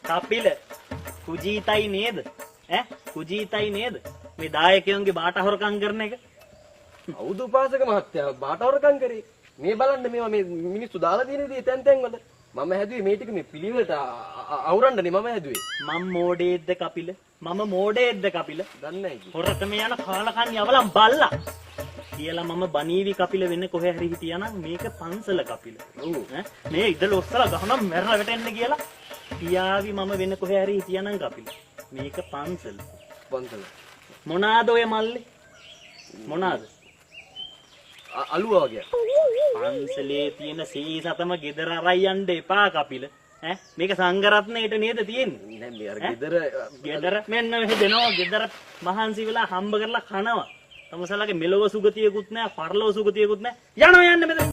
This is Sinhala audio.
කපිල කුජීතයි නේද? කුජීතයි නේද? මේ දායකයන්ගේ බාට හොරකම් කරන එක. අවුදු උපාසක මහත්තයා බාට හොරකම් කරේ. මේ බලන්න මේවා මේ මිනිස්සු දාලා තියෙන දේ තැන් තැන් වල. මම හැදුවේ මේ ටික මේ පිළිවෙලට අවරන්නනේ මම හැදුවේ. මම මෝඩේද්ද කපිල? මම මෝඩේද්ද කපිල? දන්නේ නැහැ. හොරතම යන කාලකන්ණි අවලම් බල්ලා. කියලා මම බනීවි කපිල වෙන්නේ කොහේ හරි හිටියානම් මේක පන්සල කපිල. ඔව්. මේ ඉදල ඔස්සලා ගහනම් මැරලා වැටෙන්න කියලා. පියාවි මම වෙන්නේ කොහේ හරි හිටියානම් කපිල. මේක පන්සල. පන්සල. මොනාද ඔය මල්ලේ? මොනාද? අලුවා වගේ. පන්සලේ තියෙන සීසතම ගෙදර අරයි යන්න එපා කපිල. මේක සංඝරත්නයේට නේද තියෙන්නේ? නෑ මේ අර ගෙදර මෙන්න මෙහෙ දෙනවා ගෙදර මහන්සි වෙලා හම්බ කරලා කනවා. තමසලගේ මෙලොව සුගතියකුත් නෑ පරලොව සුගතියකුත් නෑ. යන්න මෙතන.